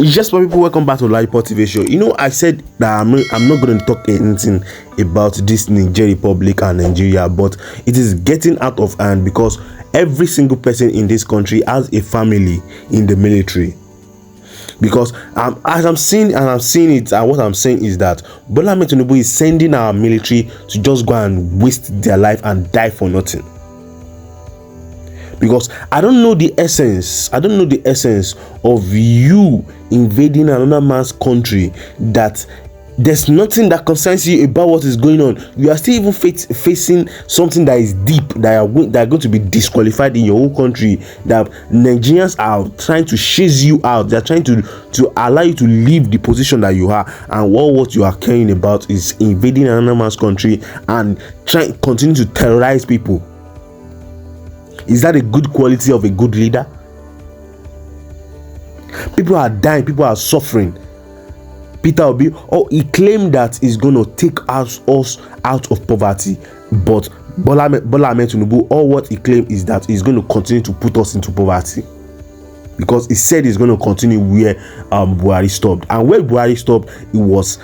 Just for people, welcome back to LAJUPOG TV show. You know, I said that I'm not going to talk anything about this Niger Republic and Nigeria, but it is getting out of hand because every single person in this country has a family in the military. Because as I'm seeing it, and what I'm saying is that Bola Tinubu is sending our military to just go and waste their life and die for nothing. Because I don't know the essence of you invading another man's country, that there's nothing that concerns you about what is going on. You are still even facing something that is deep, that are going to be disqualified in your own country, that Nigerians are trying to chase you out. They're trying to allow you to leave the position that you are, and what you are caring about is invading another man's country and continue to terrorize people. Is that a good quality of a good leader? People are dying, people are suffering. Peter Obi, he claimed that he's going to take us out of poverty, but Bola Tinubu, what he claimed is that he's going to continue to put us into poverty, because he said he's going to continue where Buhari stopped, and where Buhari stopped, it was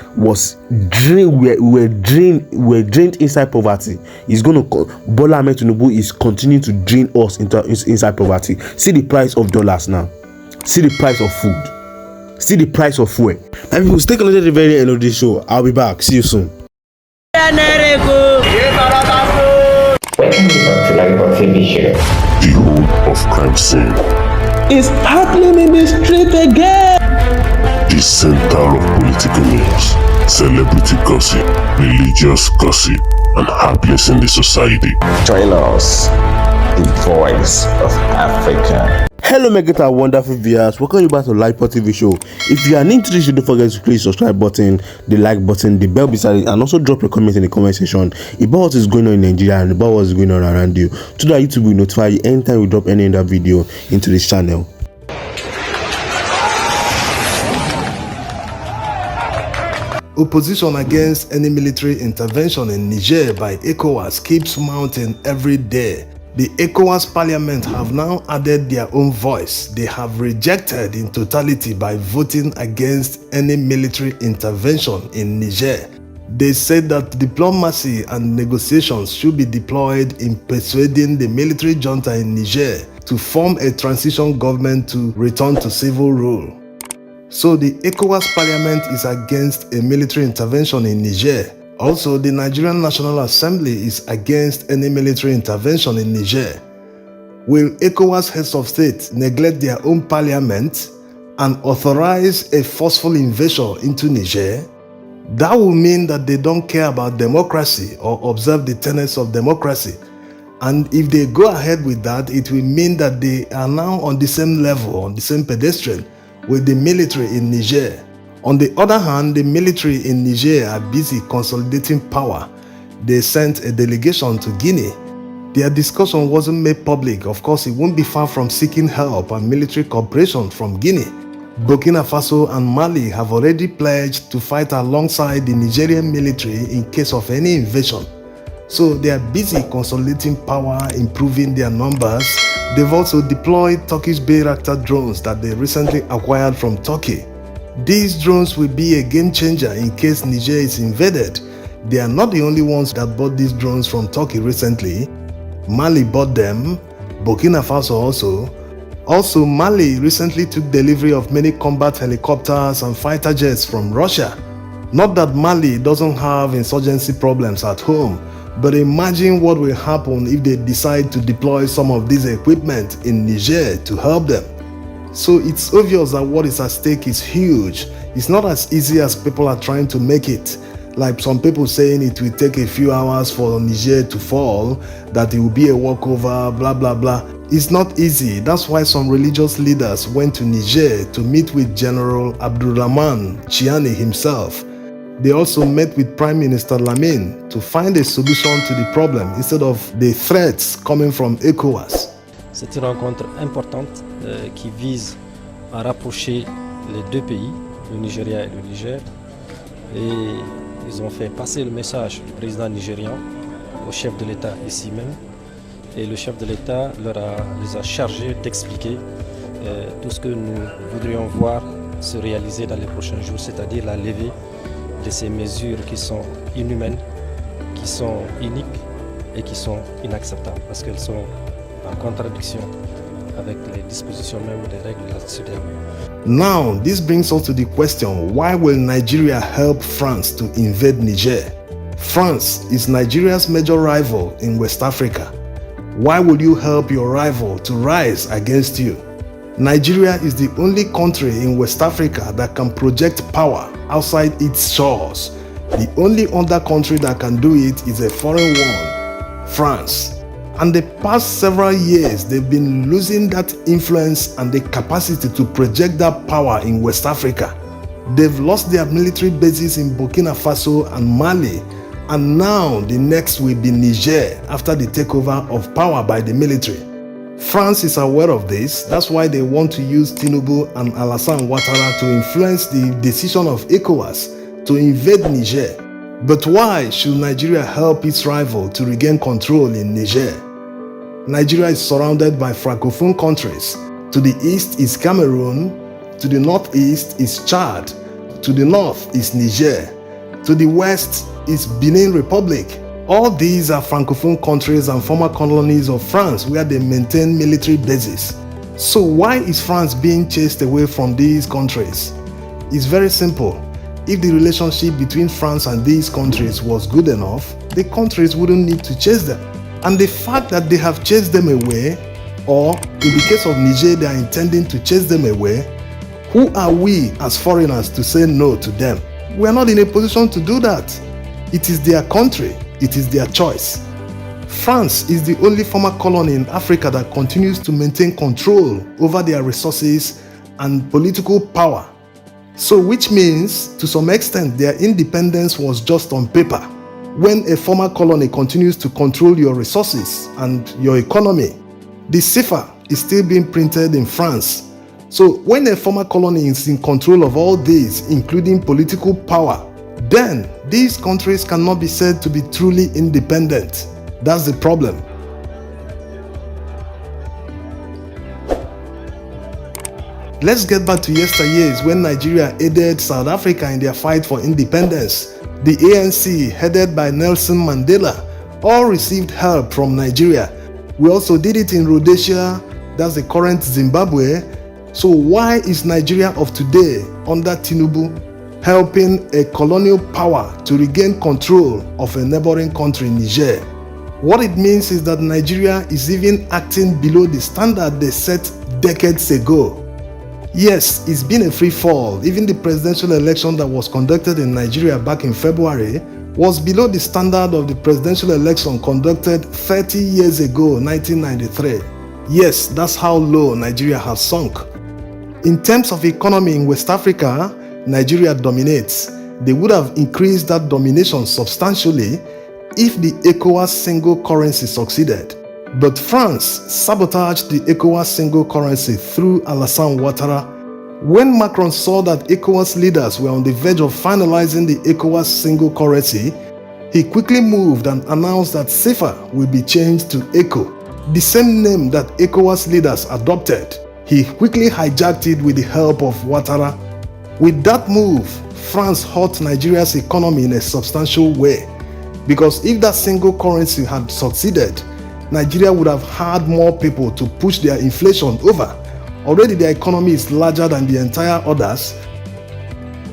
drained. We were drained inside poverty. Bola Tinubu is continuing to drain us inside poverty. See the price of dollars now. See the price of food. See the price of fuel. And people, stay connected to the very end of this show. I'll be back. See you soon. Welcome to LAJUPOG TV show. The whole of crime scene. It's happening in the street again. The center of political news, celebrity gossip, religious gossip, and happiness in the society. Join us, the voice of Africa. Hello, my great and wonderful viewers. Welcome you back to LAJUPOG TV show. If you are new to this show, don't forget to click the subscribe button, the like button, the bell beside it, and also drop your comment in the comment section about what is going on in Nigeria and about what is going on around you, so that YouTube will notify you anytime we drop any other video into this channel. Opposition against any military intervention in Niger by ECOWAS keeps mounting every day. The ECOWAS parliament have now added their own voice. They have rejected in totality by voting against any military intervention in Niger. They said that diplomacy and negotiations should be deployed in persuading the military junta in Niger to form a transition government to return to civil rule. So the ECOWAS parliament is against a military intervention in Niger. Also, the Nigerian National Assembly is against any military intervention in Niger. Will ECOWAS heads of state neglect their own parliament and authorize a forceful invasion into Niger? That will mean that they don't care about democracy or observe the tenets of democracy. And if they go ahead with that, it will mean that they are now on the same level, on the same pedestrian with the military in Niger. On the other hand, the military in Niger are busy consolidating power. They sent a delegation to Guinea. Their discussion wasn't made public. Of course, it won't be far from seeking help and military cooperation from Guinea. Burkina Faso and Mali have already pledged to fight alongside the Nigerian military in case of any invasion. So they are busy consolidating power, improving their numbers. They've also deployed Turkish Bayraktar drones that they recently acquired from Turkey. These drones will be a game changer in case Niger is invaded. They are not the only ones that bought these drones from Turkey recently. Mali bought them, Burkina Faso also. Also, Mali recently took delivery of many combat helicopters and fighter jets from Russia. Not that Mali doesn't have insurgency problems at home, but imagine what will happen if they decide to deploy some of this equipment in Niger to help them. So it's obvious that what is at stake is huge. It's not as easy as people are trying to make it. Like some people saying it will take a few hours for Niger to fall, that it will be a walkover, blah blah blah. It's not easy. That's why some religious leaders went to Niger to meet with General Abdurrahman Chiani himself. They also met with Prime Minister Lamine to find a solution to the problem instead of the threats coming from ECOWAS. C'est une rencontre importante qui vise à rapprocher les deux pays, le Nigeria et le Niger. Et ils ont fait passer le message du président nigérian au chef de l'État ici même. Et le chef de l'État les a chargés d'expliquer tout ce que nous voudrions voir se réaliser dans les prochains jours, c'est-à-dire la levée de ces mesures qui sont inhumaines, qui sont iniques et qui sont inacceptables parce qu'elles sont en contradiction avec les dispositions même des règles de la CEDEAO. Now, this brings us to the question, why will Nigeria help France to invade Niger? France is Nigeria's major rival in West Africa. Why would you help your rival to rise against you? Nigeria is the only country in West Africa that can project power outside its shores. The only other country that can do it is a foreign one, France. And the past several years, they've been losing that influence and the capacity to project that power in West Africa. They've lost their military bases in Burkina Faso and Mali, and now the next will be Niger after the takeover of power by the military. France is aware of this. That's why they want to use Tinubu and Alassane Ouattara to influence the decision of ECOWAS to invade Niger. But why should Nigeria help its rival to regain control in Niger? Nigeria is surrounded by francophone countries. To the east is Cameroon, to the northeast is Chad, to the north is Niger, to the west is Benin Republic. All these are francophone countries and former colonies of France where they maintain military bases. So why is France being chased away from these countries? It's very simple. If the relationship between France and these countries was good enough, the countries wouldn't need to chase them. And the fact that they have chased them away, or in the case of Niger, they are intending to chase them away, who are we as foreigners to say no to them? We are not in a position to do that. It is their country. It is their choice. France is the only former colony in Africa that continues to maintain control over their resources and political power. So which means, to some extent, their independence was just on paper. When a former colony continues to control your resources and your economy, the cipher is still being printed in France. So when a former colony is in control of all these, including political power, then these countries cannot be said to be truly independent. That's the problem. Let's get back to yesteryears when Nigeria aided South Africa in their fight for independence. The ANC, headed by Nelson Mandela, all received help from Nigeria. We also did it in Rhodesia, that's the current Zimbabwe. So why is Nigeria of today under Tinubu helping a colonial power to regain control of a neighboring country, Niger? What it means is that Nigeria is even acting below the standard they set decades ago. Yes, it's been a free fall. Even the presidential election that was conducted in Nigeria back in February was below the standard of the presidential election conducted 30 years ago, 1993. Yes, that's how low Nigeria has sunk. In terms of economy in West Africa, Nigeria dominates. They would have increased that domination substantially if the ECOWAS single currency succeeded. But France sabotaged the ECOWAS single currency through Alassane Ouattara. When Macron saw that ECOWAS leaders were on the verge of finalizing the ECOWAS single currency, he quickly moved and announced that CFA will be changed to ECO, the same name that ECOWAS leaders adopted. He quickly hijacked it with the help of Ouattara. With that move, France hurt Nigeria's economy in a substantial way, because if that single currency had succeeded, Nigeria would have had more people to push their inflation over. Already their economy is larger than the entire others.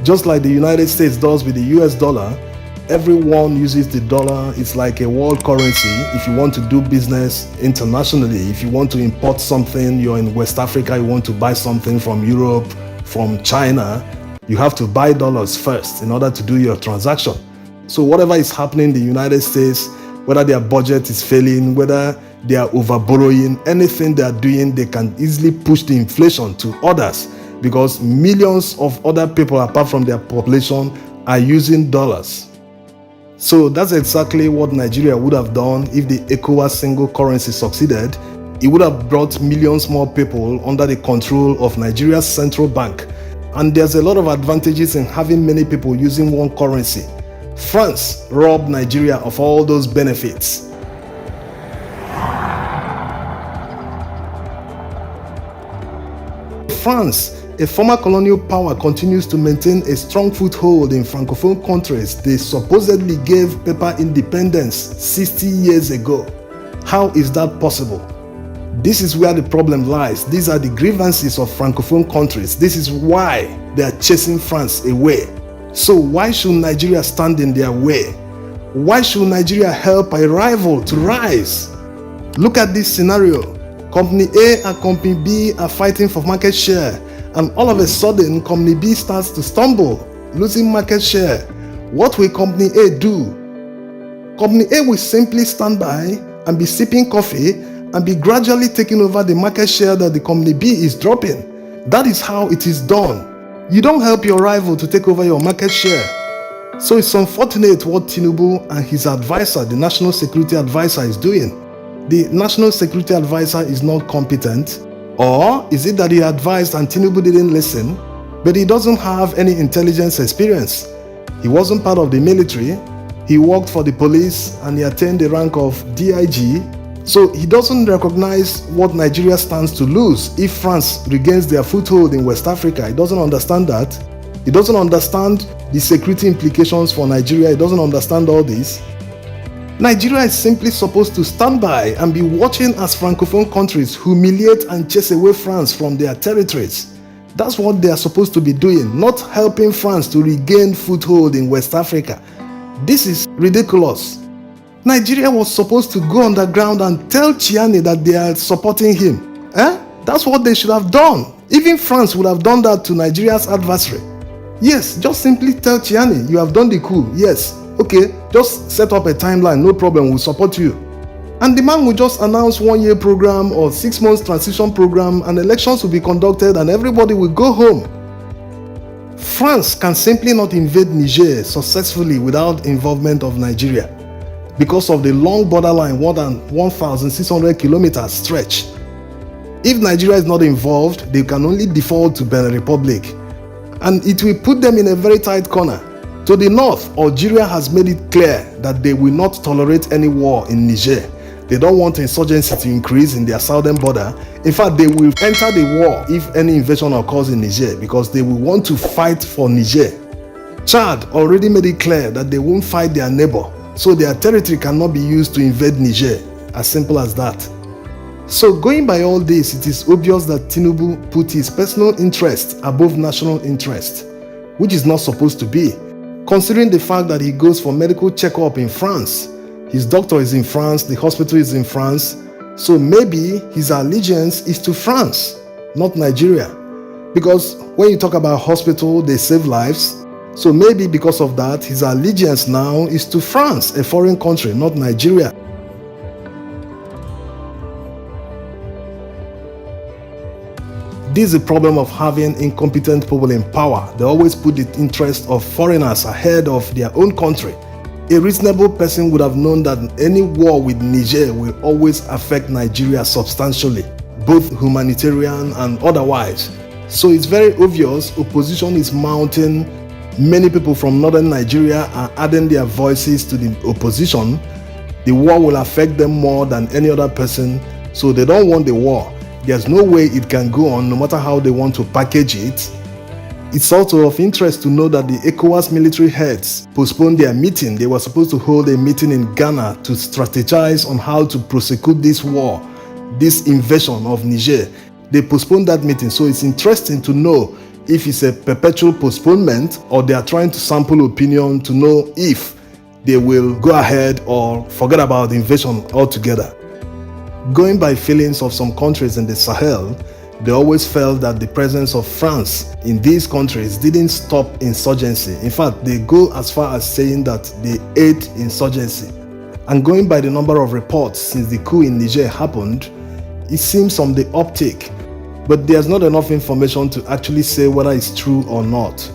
Just like the United States does with the US dollar, everyone uses the dollar. It's like a world currency. If you want to do business internationally, if you want to import something, you're in West Africa, you want to buy something from Europe, from China, you have to buy dollars first in order to do your transaction. So whatever is happening in the United States, whether their budget is failing, whether they are overborrowing, anything they are doing, they can easily push the inflation to others because millions of other people apart from their population are using dollars. So that's exactly what Nigeria would have done if the ECOWAS single currency succeeded. It would have brought millions more people under the control of Nigeria's central bank. And there's a lot of advantages in having many people using one currency. France robbed Nigeria of all those benefits. France a former colonial power continues to maintain a strong foothold in francophone countries they supposedly gave paper independence 60 years ago. How is that possible? This is where the problem lies. These are the grievances of francophone countries. This is why they are chasing France away. So why should Nigeria stand in their way? Why should Nigeria help a rival to rise? Look at this scenario. Company A and Company B are fighting for market share, and all of a sudden Company B starts to stumble, losing market share. What will Company A do? Company A will simply stand by and be sipping coffee and be gradually taking over the market share that the Company B is dropping. That is how it is done. You don't help your rival to take over your market share. So it's unfortunate what Tinubu and his advisor, the National Security Advisor, is doing. The National Security Advisor is not competent, or is it that he advised and Tinubu didn't listen? But he doesn't have any intelligence experience. He wasn't part of the military. He worked for the police and he attained the rank of DIG. So he doesn't recognize what Nigeria stands to lose if France regains their foothold in West Africa. He doesn't understand that. He doesn't understand the security implications for Nigeria. He doesn't understand all this. Nigeria is simply supposed to stand by and be watching as francophone countries humiliate and chase away France from their territories. That's what they are supposed to be doing, not helping France to regain foothold in West Africa. This is ridiculous. Nigeria was supposed to go underground and tell Chiani that they are supporting him. That's what they should have done. Even France would have done that to Nigeria's adversary. Yes, just simply tell Chiani, you have done the coup. Yes, okay, just set up a timeline, no problem, we'll support you. And the man will just announce 1-year program or 6 months transition program, and elections will be conducted and everybody will go home. France can simply not invade Niger successfully without involvement of Nigeria because of the long borderline, more than 1,600 kilometers stretch. If Nigeria is not involved, they can only default to Benin Republic, and it will put them in a very tight corner. To the north, Algeria has made it clear that they will not tolerate any war in Niger. They don't want insurgency to increase in their southern border. In fact, they will enter the war if any invasion occurs in Niger because they will want to fight for Niger. Chad already made it clear that they won't fight their neighbor, so their territory cannot be used to invade Niger. As simple as that. So going by all this, it is obvious that Tinubu put his personal interest above national interest, which is not supposed to be. Considering the fact that he goes for medical checkup in France, his doctor is in France, the hospital is in France, so maybe his allegiance is to France, not Nigeria. Because when you talk about hospital, they save lives. So maybe because of that, his allegiance now is to France, a foreign country, not Nigeria. This is the problem of having incompetent people in power. They always put the interest of foreigners ahead of their own country. A reasonable person would have known that any war with Niger will always affect Nigeria substantially, both humanitarian and otherwise. So it's very obvious opposition is mounting. Many people from northern Nigeria are adding their voices to the opposition. The war will affect them more than any other person, so they don't want the war. There's no way it can go on, no matter how they want to package it. It's also of interest to know that the ECOWAS military heads postponed their meeting. They were supposed to hold a meeting in Ghana to strategize on how to prosecute this war, this invasion of Niger. They postponed that meeting, so it's interesting to know if it's a perpetual postponement or they are trying to sample opinion to know if they will go ahead or forget about the invasion altogether. Going by feelings of some countries in the Sahel, they always felt that the presence of France in these countries didn't stop insurgency. In fact, they go as far as saying that they aid insurgency. And going by the number of reports since the coup in Niger happened, it seems on the uptick. But there's not enough information to actually say whether it's true or not.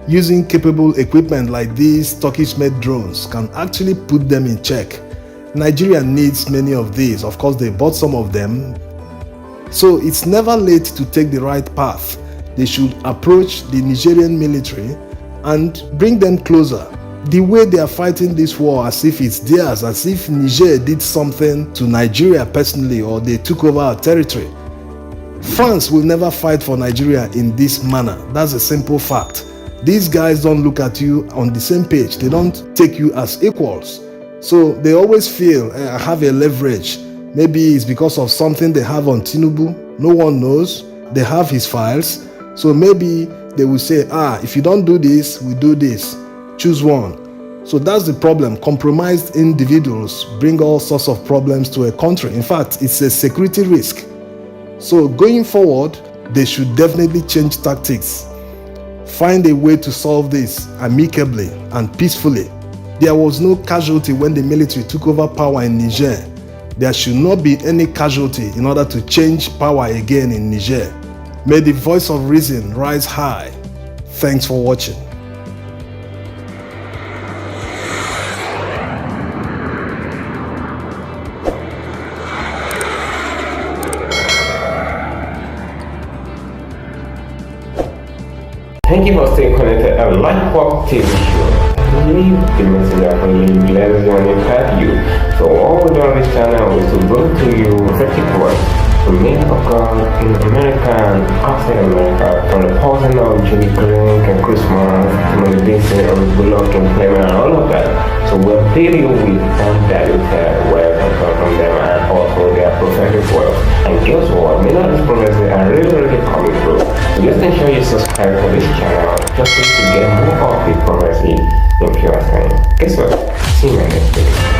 Using capable equipment like these Turkish-made drones can actually put them in check. Nigeria needs many of these. Of course, they bought some of them. So it's never late to take the right path. They should approach the Nigerian military and bring them closer. The way they are fighting this war as if it's theirs, as if Niger did something to Nigeria personally or they took over our territory. France will never fight for Nigeria in this manner. That's a simple fact. These guys don't look at you on the same page. They don't take you as equals. So they always feel, I have a leverage. Maybe it's because of something they have on Tinubu. No one knows. They have his files. So maybe they will say, if you don't do this, we do this. Choose one. So that's the problem. Compromised individuals bring all sorts of problems to a country. In fact, it's a security risk. So going forward, they should definitely change tactics. Find a way to solve this amicably and peacefully. There was no casualty when the military took over power in Niger. There should not be any casualty in order to change power again in Niger. May the voice of reason rise high. Thanks for watching. Thank you for staying connected at LAJUPOG TV show. I believe the message I really bless you and impact you. So what we do on this channel is to bring to you prophetic words from men of God in America and outside America, from the pausing of Julie Green and Christmas to the dancing of Bola employment and all of that. So we'll update you with undiluted words and from them and also their prophetic words. And guess what? Many of these prophecies are really coming through. So just ensure you subscribe to this channel just to get more of the prophecy in pure time. Guess what? See you in the next video.